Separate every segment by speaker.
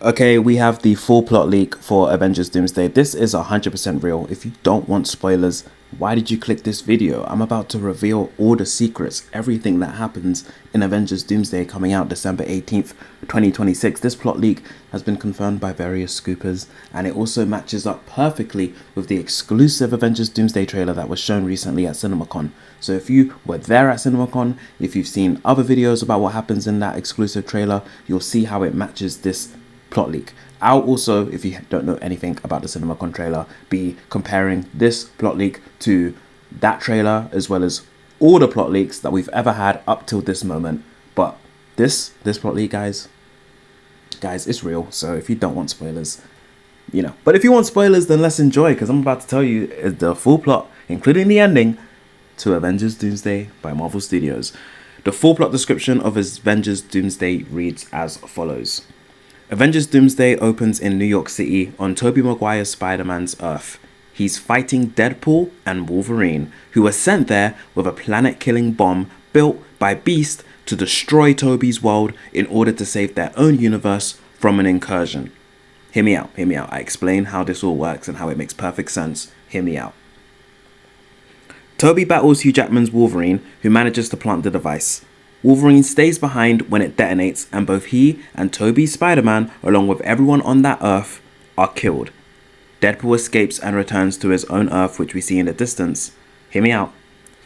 Speaker 1: Okay, we have the full plot leak for Avengers Doomsday. This is 100% real. If you don't want spoilers, why did you click this video? I'm about to reveal all the secrets, everything that happens in Avengers Doomsday coming out December 18th, 2026. This plot leak has been confirmed by various scoopers, and it also matches up perfectly with the exclusive Avengers Doomsday trailer that was shown recently at CinemaCon. So if you were there at CinemaCon, if you've seen other videos about what happens in that exclusive trailer, you'll see how it matches this plot leak. I'll also, if you don't know anything about the CinemaCon trailer, be comparing this plot leak to that trailer as well as all the plot leaks that we've ever had up till this moment. But this plot leak, guys, it's real. So if you don't want spoilers, But if you want spoilers, then let's enjoy, because I'm about to tell you the full plot, including the ending to Avengers Doomsday by Marvel Studios. The full plot description of Avengers Doomsday reads as follows. Avengers Doomsday opens in New York City on Tobey Maguire's Spider-Man's Earth. He's fighting Deadpool and Wolverine, who were sent there with a planet-killing bomb built by Beast to destroy Tobey's world in order to save their own universe from an incursion. Hear me out. I explain how this all works and how it makes perfect sense. Hear me out. Tobey battles Hugh Jackman's Wolverine, who manages to plant the device. Wolverine stays behind when it detonates, and both he and Tobey's Spider-Man, along with everyone on that Earth, are killed. Deadpool escapes and returns to his own Earth, which we see in the distance. Hear me out.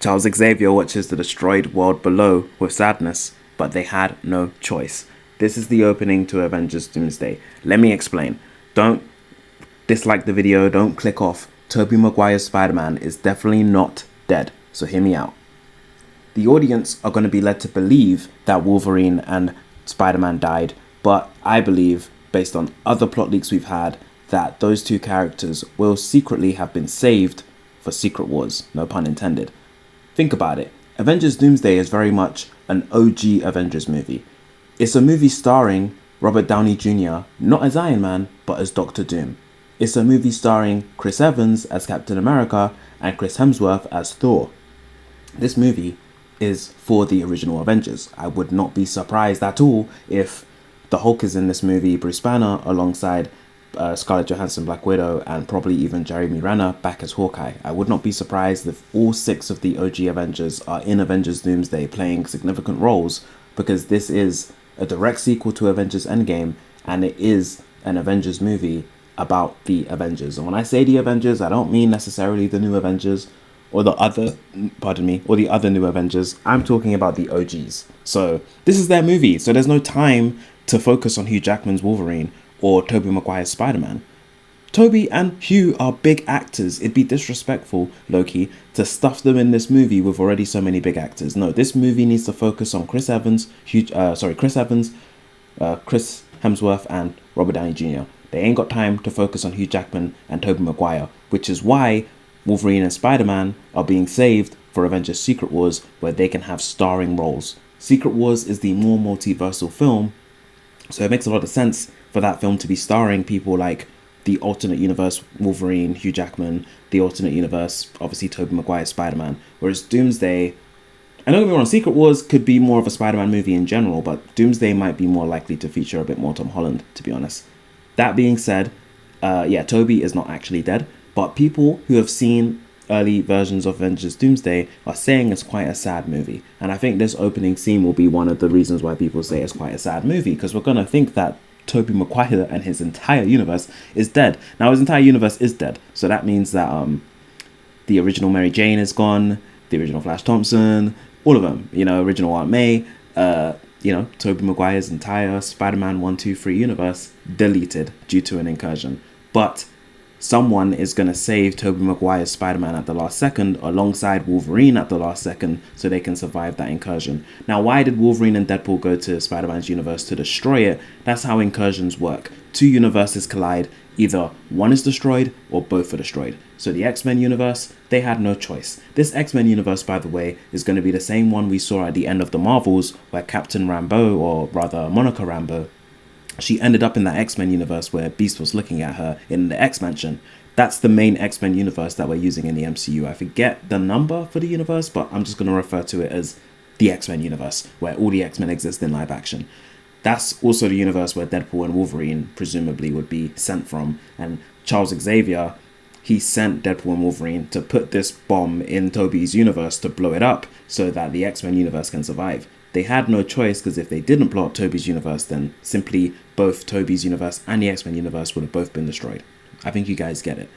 Speaker 1: Charles Xavier watches the destroyed world below with sadness, but they had no choice. This is the opening to Avengers Doomsday. Let me explain. Don't dislike the video, don't click off. Tobey Maguire's Spider-Man is definitely not dead, so hear me out. The audience are going to be led to believe that Wolverine and Spider-Man died, but I believe, based on other plot leaks we've had, that those two characters will secretly have been saved for Secret Wars, no pun intended. Think about it. Avengers Doomsday is very much an OG Avengers movie. It's a movie starring Robert Downey Jr., not as Iron Man, but as Doctor Doom. It's a movie starring Chris Evans as Captain America and Chris Hemsworth as Thor. This movie is for the original Avengers. I would not be surprised at all if the Hulk is in this movie, Bruce Banner, alongside Scarlett Johansson, Black Widow, and probably even Jeremy Renner back as Hawkeye. I would not be surprised if all 6 of the OG Avengers are in Avengers Doomsday playing significant roles, because this is a direct sequel to Avengers Endgame, and it is an Avengers movie about the Avengers. And when I say the Avengers, I don't mean necessarily the new Avengers, or the other new Avengers. I'm talking about the OGs. So this is their movie, so there's no time to focus on Hugh Jackman's Wolverine or Tobey Maguire's Spider-Man. Tobey and Hugh are big actors. It'd be disrespectful, Loki, to stuff them in this movie with already so many big actors. No, this movie needs to focus on Chris Hemsworth, and Robert Downey Jr. They ain't got time to focus on Hugh Jackman and Tobey Maguire, which is why Wolverine and Spider-Man are being saved for Avengers Secret Wars, where they can have starring roles. Secret Wars is the more multiversal film, so it makes a lot of sense for that film to be starring people like the alternate universe Wolverine, Hugh Jackman, the alternate universe, obviously Tobey Maguire's Spider-Man, whereas Doomsday, I know everyone on Secret Wars could be more of a Spider-Man movie in general, but Doomsday might be more likely to feature a bit more Tom Holland, to be honest. That being said, Tobey is not actually dead, but people who have seen early versions of Avengers Doomsday are saying it's quite a sad movie. And I think this opening scene will be one of the reasons why people say it's quite a sad movie, because we're going to think that Tobey Maguire and his entire universe is dead. Now, his entire universe is dead, so that means that the original Mary Jane is gone, the original Flash Thompson, all of them, original Aunt May, Tobey Maguire's entire Spider-Man 1, 2, 3 universe deleted due to an incursion. But someone is going to save Tobey Maguire's Spider-Man at the last second alongside Wolverine at the last second so they can survive that incursion. Now, why did Wolverine and Deadpool go to Spider-Man's universe to destroy it? That's how incursions work. 2 universes collide. Either one is destroyed or both are destroyed. So the X-Men universe, they had no choice. This X-Men universe, by the way, is going to be the same one we saw at the end of the Marvels, where Captain Rambeau, or rather Monica Rambeau, she ended up in that X-Men universe where Beast was looking at her in the X-Mansion. That's the main X-Men universe that we're using in the MCU. I forget the number for the universe, but I'm just going to refer to it as the X-Men universe, where all the X-Men exist in live action. That's also the universe where Deadpool and Wolverine presumably would be sent from. And Charles Xavier, he sent Deadpool and Wolverine to put this bomb in Tobey's universe to blow it up so that the X-Men universe can survive. They had no choice, because if they didn't blow up Tobey's universe, then simply both Tobey's universe and the X-Men universe would have both been destroyed. I think you guys get it.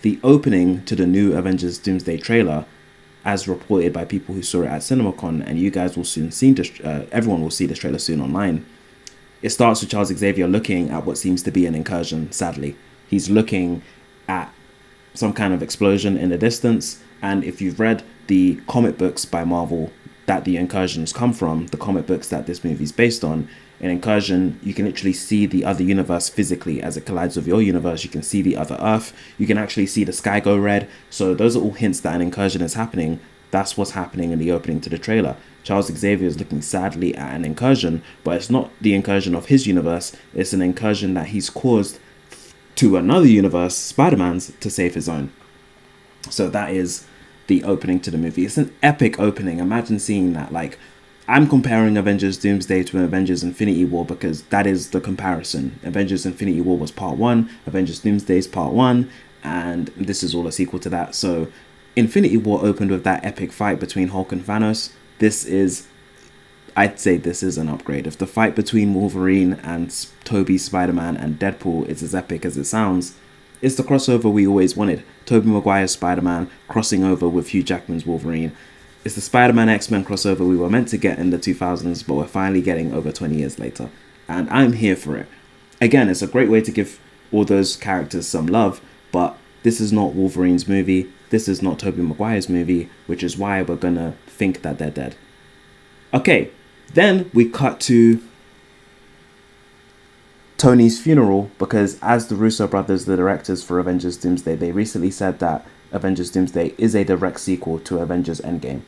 Speaker 1: The opening to the new Avengers Doomsday trailer, as reported by people who saw it at CinemaCon, and you guys will soon see this, everyone will see this trailer soon online. It starts with Charles Xavier looking at what seems to be an incursion, sadly. He's looking at some kind of explosion in the distance, and if you've read the comic books by Marvel that the incursions come from, the comic books that this movie is based on, in incursion, you can literally see the other universe physically as it collides with your universe. You can see the other Earth. You can actually see the sky go red. So those are all hints that an incursion is happening. That's what's happening in the opening to the trailer. Charles Xavier is looking sadly at an incursion, but it's not the incursion of his universe. It's an incursion that he's caused to another universe, Spider-Man's, to save his own. So that is the opening to the movie. It's an epic opening. Imagine seeing that. Like, I'm comparing Avengers Doomsday to Avengers Infinity War because that is the comparison. Avengers Infinity War was part 1, Avengers Doomsday is part 1, and this is all a sequel to that. So Infinity War opened with that epic fight between Hulk and Thanos. I'd say this is an upgrade. If the fight between Wolverine and Tobey Spider-Man and Deadpool is as epic as it sounds, it's the crossover we always wanted. Tobey Maguire's Spider-Man crossing over with Hugh Jackman's Wolverine. It's the Spider-Man X-Men crossover we were meant to get in the 2000s, but we're finally getting over 20 years later. And I'm here for it. Again, it's a great way to give all those characters some love, but this is not Wolverine's movie. This is not Tobey Maguire's movie, which is why we're gonna think that they're dead. Okay, then we cut to Tony's funeral, because as the Russo brothers, the directors for Avengers Doomsday, they recently said that Avengers Doomsday is a direct sequel to Avengers Endgame,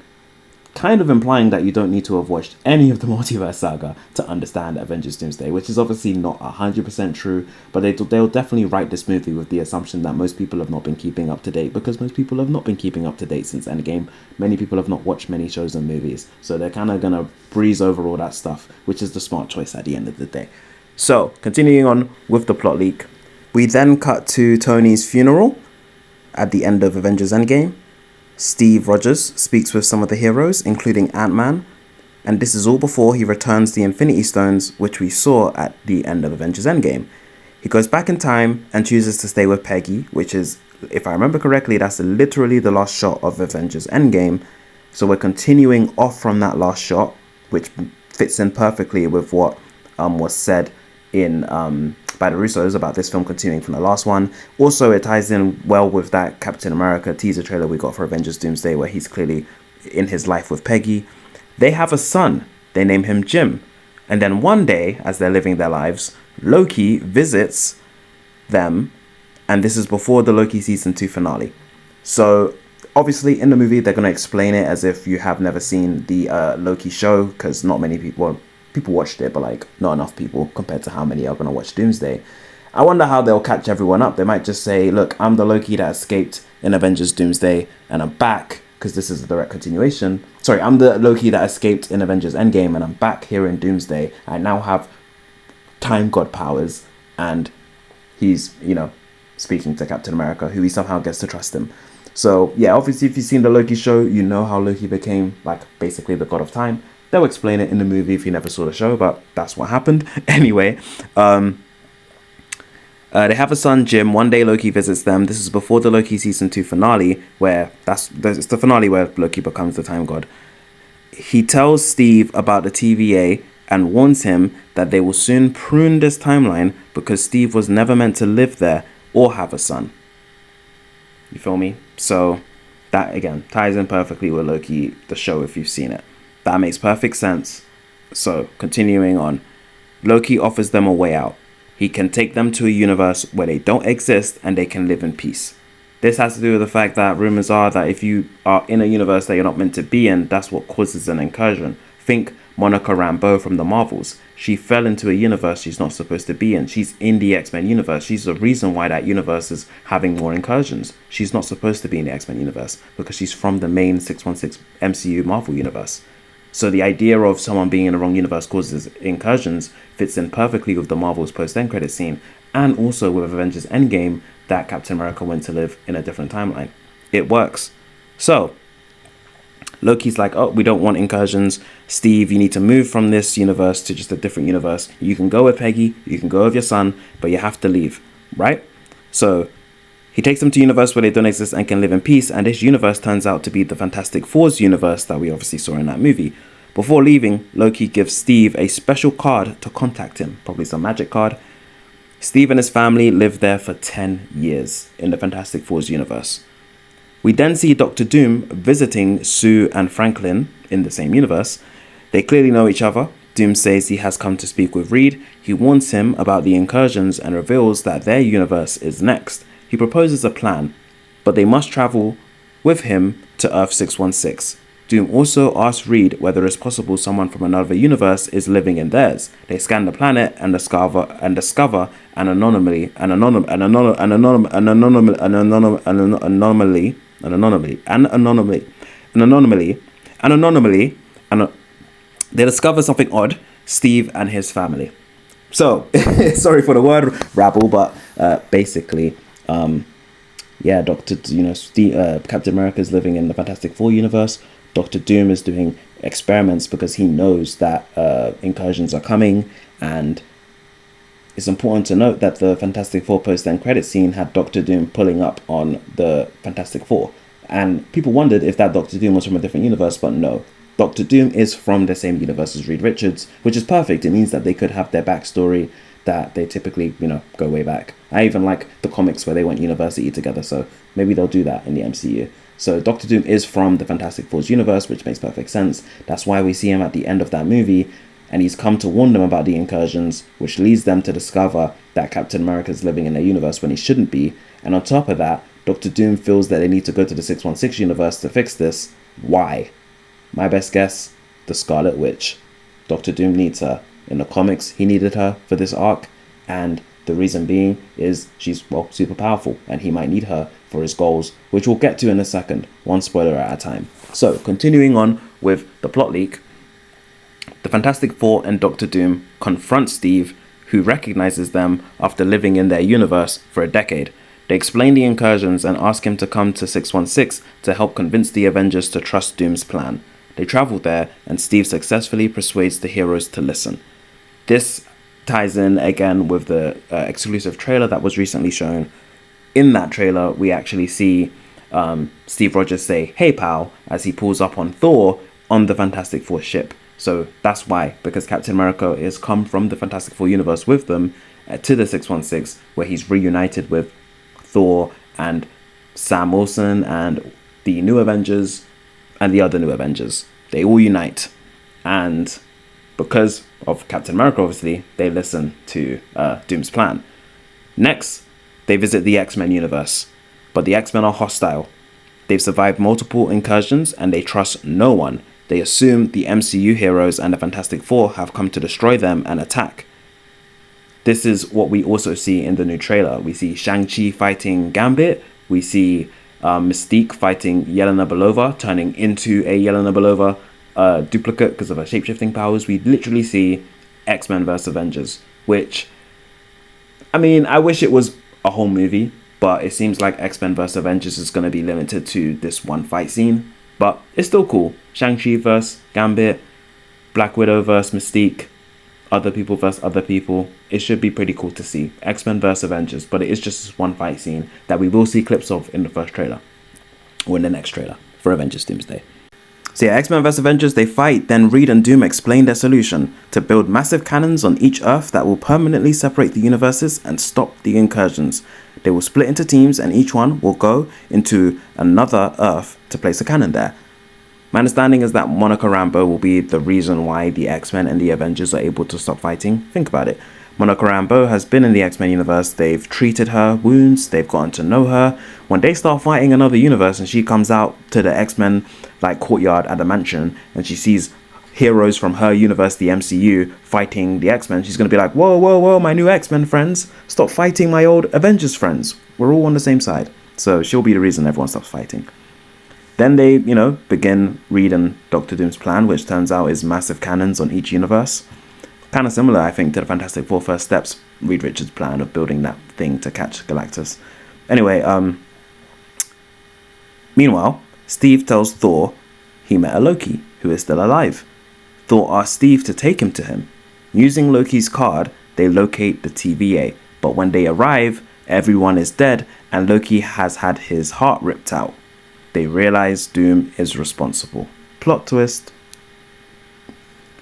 Speaker 1: kind of implying that you don't need to have watched any of the multiverse saga to understand Avengers Doomsday, which is obviously not 100% true, but they'll definitely write this movie with the assumption that most people have not been keeping up to date, because most people have not been keeping up to date since Endgame. Many people have not watched many shows and movies, so they're kind of going to breeze over all that stuff, which is the smart choice at the end of the day. So, continuing on with the plot leak, we then cut to Tony's funeral at the end of Avengers Endgame. Steve Rogers speaks with some of the heroes, including Ant-Man, and this is all before he returns the Infinity Stones, which we saw at the end of Avengers Endgame. He goes back in time and chooses to stay with Peggy, which is, if I remember correctly, that's literally the last shot of Avengers Endgame. So we're continuing off from that last shot, which fits in perfectly with what was said in by the Russos about this film continuing from the last one. Also, it ties in well with that Captain America teaser trailer we got for Avengers Doomsday, where he's clearly in his life with Peggy. They have a son. They name him Jim. And then one day, as they're living their lives, Loki visits them, and this is before the Loki season 2 finale. So obviously in the movie they're going to explain it as if you have never seen the Loki show, because not many people watched it, but like not enough people compared to how many are going to watch Doomsday. I wonder how they'll catch everyone up. They might just say, look, I'm the Loki that escaped in Avengers Doomsday and I'm back, because this is a direct continuation. Sorry, I'm the Loki that escaped in Avengers Endgame and I'm back here in Doomsday. I now have time god powers, and he's, speaking to Captain America, who he somehow gets to trust him. So yeah, obviously if you've seen the Loki show, you know how Loki became like basically the god of time. They'll explain it in the movie if you never saw the show, but that's what happened. Anyway, they have a son, Jim. One day Loki visits them. This is before the Loki season 2 finale, where it's the finale where Loki becomes the time god. He tells Steve about the TVA and warns him that they will soon prune this timeline because Steve was never meant to live there or have a son. You feel me? So that again ties in perfectly with Loki, the show, if you've seen it. That makes perfect sense. So, continuing on, Loki offers them a way out. He can take them to a universe where they don't exist and they can live in peace. This has to do with the fact that rumors are that if you are in a universe that you're not meant to be in, that's what causes an incursion. Think Monica Rambeau from the Marvels. She fell into a universe she's not supposed to be in. She's in the X-Men universe. She's the reason why that universe is having more incursions. She's not supposed to be in the X-Men universe because she's from the main 616 MCU Marvel universe. So the idea of someone being in the wrong universe causes incursions fits in perfectly with the Marvel's post-end credit scene, and also with Avengers Endgame that Captain America went to live in a different timeline. It works. So Loki's like, oh, we don't want incursions. Steve, you need to move from this universe to just a different universe. You can go with Peggy, you can go with your son, but you have to leave, right? So he takes them to a universe where they don't exist and can live in peace, and this universe turns out to be the Fantastic Four's universe that we obviously saw in that movie. Before leaving, Loki gives Steve a special card to contact him, probably some magic card. Steve and his family live there for 10 years in the Fantastic Four's universe. We then see Doctor Doom visiting Sue and Franklin in the same universe. They clearly know each other. Doom says he has come to speak with Reed. He warns him about the incursions and reveals that their universe is next. He proposes a plan, but they must travel with him to Earth 616. Doom also asks Reed whether it's possible someone from another universe is living in theirs. They scan the planet and discover an anomaly, they discover something odd, Steve and his family. So, sorry for the word rabble, but basically, Captain America is living in the Fantastic Four universe. Dr. Doom is doing experiments because he knows that incursions are coming, and it's important to note that the Fantastic Four post-end credit scene had Dr. Doom pulling up on the Fantastic Four. And people wondered if that Dr. Doom was from a different universe, but no. Dr. Doom is from the same universe as Reed Richards, which is perfect. It means that they could have their backstory that they typically, go way back. I even like the comics where they went university together, so maybe they'll do that in the MCU. So Dr. Doom is from the Fantastic Four's universe, which makes perfect sense. That's why we see him at the end of that movie, and he's come to warn them about the incursions, which leads them to discover that Captain America is living in their universe when he shouldn't be. And on top of that, Dr. Doom feels that they need to go to the 616 universe to fix this. Why? My best guess, the Scarlet Witch. Dr. Doom needs her. In the comics, he needed her for this arc, and the reason being is she's, super powerful, and he might need her for his goals, which we'll get to in a second, one spoiler at a time. So, continuing on with the plot leak, the Fantastic Four and Dr. Doom confront Steve, who recognizes them after living in their universe for a decade. They explain the incursions and ask him to come to 616 to help convince the Avengers to trust Doom's plan. They travel there, and Steve successfully persuades the heroes to listen. This ties in again with the exclusive trailer that was recently shown. In that trailer, we actually see Steve Rogers say, "Hey pal," as he pulls up on Thor on the Fantastic Four ship. So that's why, because Captain America is come from the Fantastic Four universe with them to the 616, where he's reunited with Thor and Sam Wilson and the New Avengers and the other New Avengers. They all unite, and because of Captain America, obviously, they listen to Doom's plan. Next, they visit the X-Men universe, but the X-Men are hostile. They've survived multiple incursions and they trust no one. They assume the MCU heroes and the Fantastic Four have come to destroy them and attack. This is what we also see in the new trailer. We see Shang-Chi fighting Gambit. We see Mystique fighting Yelena Belova, turning into a Yelena Belova duplicate because of her shapeshifting powers. We literally see X-Men vs Avengers, which, I mean, I wish it was a whole movie, but it seems like X-Men vs Avengers is going to be limited to this one fight scene, but it's still cool. Shang-Chi vs Gambit, Black Widow vs Mystique, other people versus other people. It should be pretty cool to see. X-Men vs Avengers, but it is just this one fight scene that we will see clips of in the first trailer, or in the next trailer for Avengers Doomsday. So yeah, X-Men vs Avengers, they fight, then Reed and Doom explain their solution: to build massive cannons on each Earth that will permanently separate the universes and stop the incursions. They will split into teams and each one will go into another Earth to place a cannon there. My understanding is that Monica Rambeau will be the reason why the X-Men and the Avengers are able to stop fighting. Think about it. Monica Rambeau has been in the X-Men universe. They've treated her wounds. They've gotten to know her. When they start fighting another universe and she comes out to the X-Men courtyard at the mansion and she sees heroes from her universe, the MCU, fighting the X-Men, she's going to be like, whoa, whoa, whoa, my new X-Men friends, stop fighting my old Avengers friends. We're all on the same side. So she'll be the reason everyone stops fighting. Then they, begin reading Doctor Doom's plan, which turns out is massive cannons on each universe. Kind of similar, I think, to the Fantastic Four First Steps, Reed Richards' plan of building that thing to catch Galactus. Anyway, meanwhile, Steve tells Thor he met a Loki, who is still alive. Thor asks Steve to take him to him. Using Loki's card, they locate the TVA, but when they arrive, everyone is dead and Loki has had his heart ripped out. They realize Doom is responsible. Plot twist.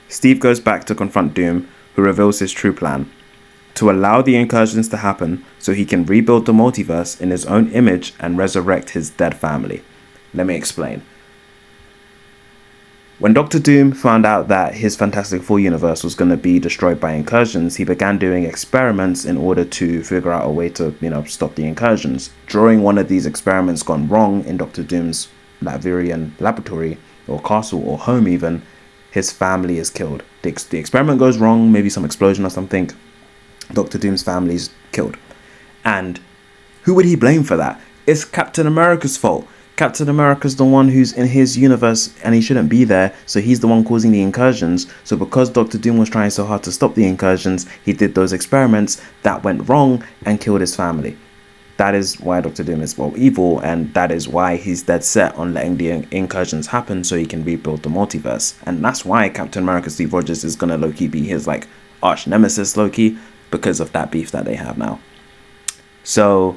Speaker 1: Steve goes back to confront Doom, who reveals his true plan: to allow the incursions to happen so he can rebuild the multiverse in his own image and resurrect his dead family. Let me explain. When Doctor Doom found out that his Fantastic Four universe was going to be destroyed by incursions, he began doing experiments in order to figure out a way to, stop the incursions. During one of these experiments gone wrong in Doctor Doom's Latverian laboratory, or castle, or home even, his family is killed. The experiment goes wrong, maybe some explosion or something. Doctor Doom's family is killed. And who would he blame for that? It's Captain America's fault. Captain America's the one who's in his universe and he shouldn't be there, so he's the one causing the incursions. So because Doctor Doom was trying so hard to stop the incursions, he did those experiments that went wrong and killed his family. That is why Doctor Doom is evil, and that is why he's dead set on letting the incursions happen so he can rebuild the multiverse. And that's why Captain America Steve Rogers is gonna low-key be his arch nemesis Loki, because of that beef that they have now. So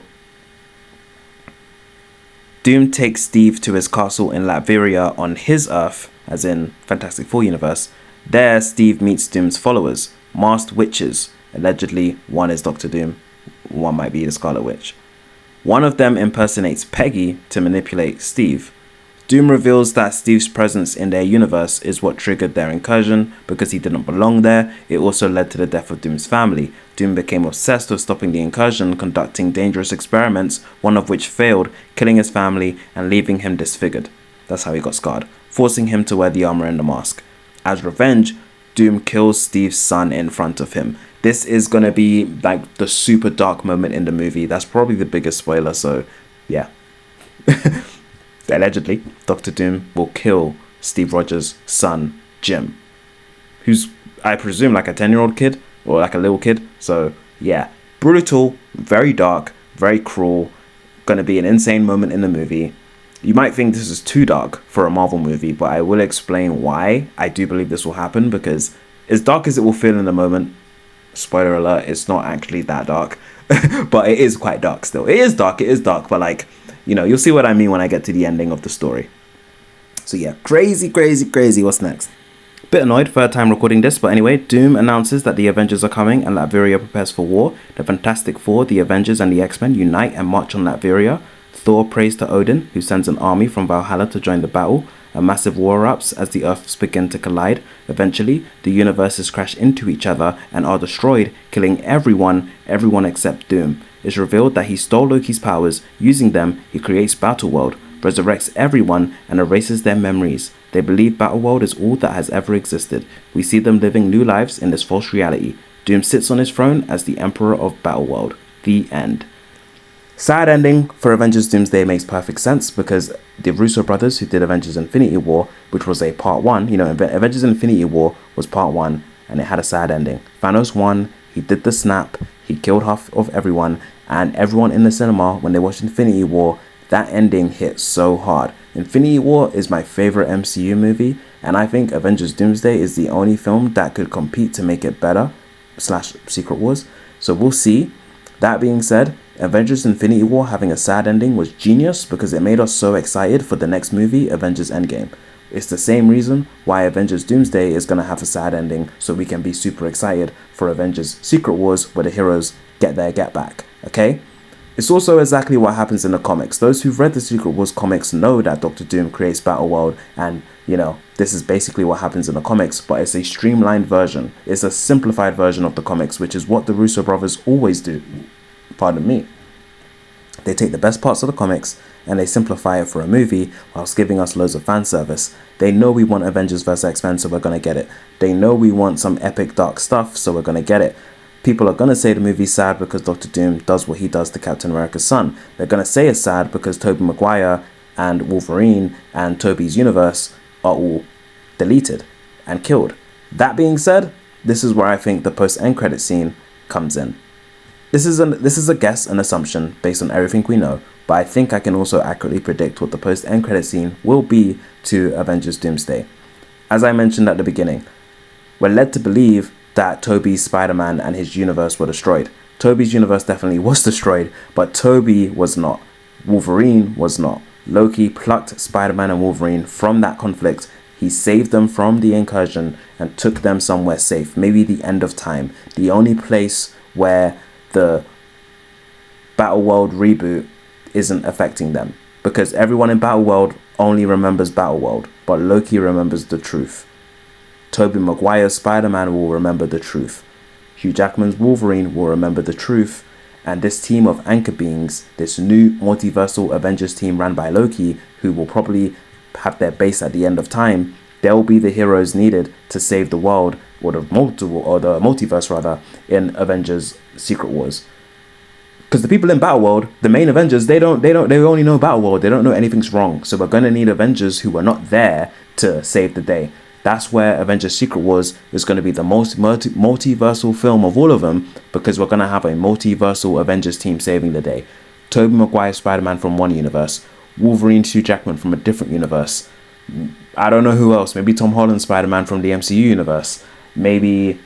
Speaker 1: Doom takes Steve to his castle in Latveria on his Earth, as in Fantastic Four universe. There, Steve meets Doom's followers, masked witches. Allegedly, one is Doctor Doom, one might be the Scarlet Witch. One of them impersonates Peggy to manipulate Steve. Doom reveals that Steve's presence in their universe is what triggered their incursion. Because he didn't belong there, it also led to the death of Doom's family. Doom became obsessed with stopping the incursion, conducting dangerous experiments, one of which failed, killing his family and leaving him disfigured. That's how he got scarred, forcing him to wear the armor and the mask. As revenge, Doom kills Steve's son in front of him. This is gonna be the super dark moment in the movie. That's probably the biggest spoiler, so yeah. Allegedly, Doctor Doom will kill Steve Rogers' son, Jim, who's, I presume, a 10-year-old kid, or a little kid. So yeah, brutal, very dark, very cruel, gonna be an insane moment in the movie. You might think this is too dark for a Marvel movie, but I will explain why I do believe this will happen, because as dark as it will feel in the moment, spoiler alert, it's not actually that dark. But it is quite dark still. It is dark, but you'll see what I mean when I get to the ending of the story. So yeah, crazy. What's next? Bit annoyed, third time recording this, but anyway, Doom announces that the Avengers are coming and Latveria prepares for war. The Fantastic Four, the Avengers and the X-Men unite and march on Latveria. Thor prays to Odin, who sends an army from Valhalla to join the battle. A massive war erupts as the Earths begin to collide. Eventually, the universes crash into each other and are destroyed, killing everyone except Doom. It's revealed that he stole Loki's powers. Using them, he creates Battleworld, resurrects everyone and erases their memories. They believe Battleworld is all that has ever existed. We see them living new lives in this false reality. Doom sits on his throne as the Emperor of Battleworld. The end. Sad ending for Avengers Doomsday makes perfect sense, because the Russo brothers who did Avengers Infinity War, which was a part 1, Avengers Infinity War was part 1 and it had a sad ending. Thanos won, he did the snap, he killed half of everyone, and everyone in the cinema, when they watched Infinity War, that ending hit so hard. Infinity War is my favorite MCU movie, and I think Avengers Doomsday is the only film that could compete to make it better, / Secret Wars. So we'll see. That being said, Avengers Infinity War having a sad ending was genius, because it made us so excited for the next movie, Avengers Endgame. It's the same reason why Avengers Doomsday is going to have a sad ending, so we can be super excited for Avengers Secret Wars, where the heroes get their get back, okay? It's also exactly what happens in the comics. Those who've read the Secret Wars comics know that Doctor Doom creates Battleworld, and this is basically what happens in the comics, but it's a streamlined version. It's a simplified version of the comics, which is what the Russo brothers always do. Pardon me. They take the best parts of the comics and they simplify it for a movie whilst giving us loads of fan service. They know we want Avengers vs X-Men, so we're going to get it. They know we want some epic dark stuff, so we're going to get it. People are going to say the movie's sad because Doctor Doom does what he does to Captain America's son. They're going to say it's sad because Tobey Maguire and Wolverine and Tobey's universe are all deleted and killed. That being said, this is where I think the post-end credit scene comes in. This is a guess, an assumption based on everything we know, but I think I can also accurately predict what the post-end credit scene will be to Avengers Doomsday. As I mentioned at the beginning, we're led to believe that Tobey's Spider-Man and his universe were destroyed. Tobey's universe definitely was destroyed, but Tobey was not. Wolverine was not. Loki plucked Spider-Man and Wolverine from that conflict. He saved them from the incursion and took them somewhere safe, maybe the end of time, the only place where the Battleworld reboot isn't affecting them, because everyone in Battleworld only remembers Battleworld, but Loki remembers the truth. Tobey Maguire's Spider-Man will remember the truth. Hugh Jackman's Wolverine will remember the truth, and this team of anchor beings, this new multiversal Avengers team run by Loki, who will probably have their base at the end of time, they'll be the heroes needed to save the world, or the multiverse rather, in Avengers Secret Wars. Because the people in Battleworld, the main Avengers, they only know Battleworld. They don't know anything's wrong. So we're gonna need Avengers who are not there to save the day. That's where Avengers Secret Wars is going to be the most multiversal film of all of them, because we're going to have a multiversal Avengers team saving the day. Tobey Maguire Spider-Man from one universe, Wolverine Hugh Jackman from a different universe. I don't know who else. Maybe Tom Holland Spider-Man from the MCU universe. Maybe,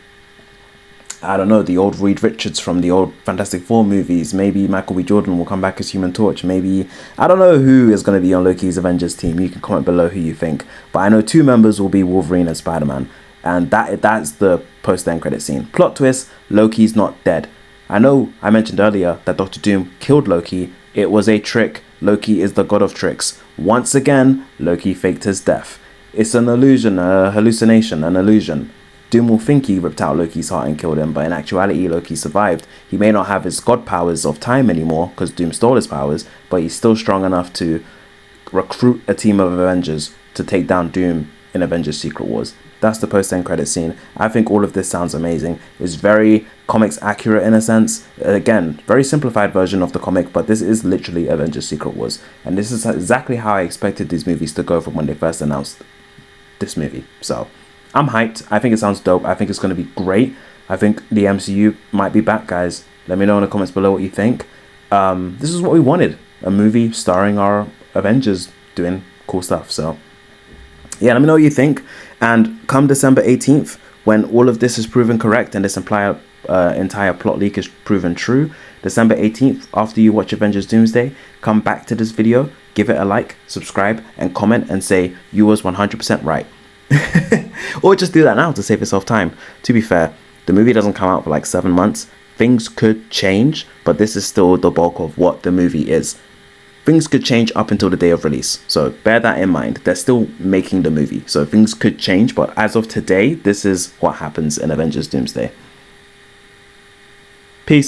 Speaker 1: I don't know, the old Reed Richards from the old Fantastic Four movies. Maybe Michael B. Jordan will come back as Human Torch. Maybe, I don't know who is going to be on Loki's Avengers team. You can comment below who you think. But I know two members will be Wolverine and Spider-Man. And that's the post-end credit scene. Plot twist, Loki's not dead. I know I mentioned earlier that Dr. Doom killed Loki. It was a trick. Loki is the god of tricks. Once again, Loki faked his death. It's an illusion, a hallucination, an illusion. Doom will think he ripped out Loki's heart and killed him, but in actuality Loki survived. He may not have his god powers of time anymore, because Doom stole his powers, but he's still strong enough to recruit a team of Avengers to take down Doom in Avengers Secret Wars. That's the post-end credit scene. I think all of this sounds amazing. It's very comics accurate in a sense. Again, very simplified version of the comic, but this is literally Avengers Secret Wars. And this is exactly how I expected these movies to go from when they first announced this movie. So I'm hyped. I think it sounds dope. I think it's going to be great. I think the MCU might be back, guys. Let me know in the comments below what you think. This is what we wanted. A movie starring our Avengers doing cool stuff. So yeah, let me know what you think. And come December 18th, when all of this is proven correct and this entire plot leak is proven true, December 18th, after you watch Avengers Doomsday, come back to this video, give it a like, subscribe, and comment and say you was 100% right. Or just do that now to save yourself time. To be fair, the movie doesn't come out for like 7 months. Things could change, but this is still the bulk of what the movie is. Things could change up until the day of release, so bear that in mind. They're still making the movie, so things could change, but as of today, this is what happens in Avengers Doomsday. Peace.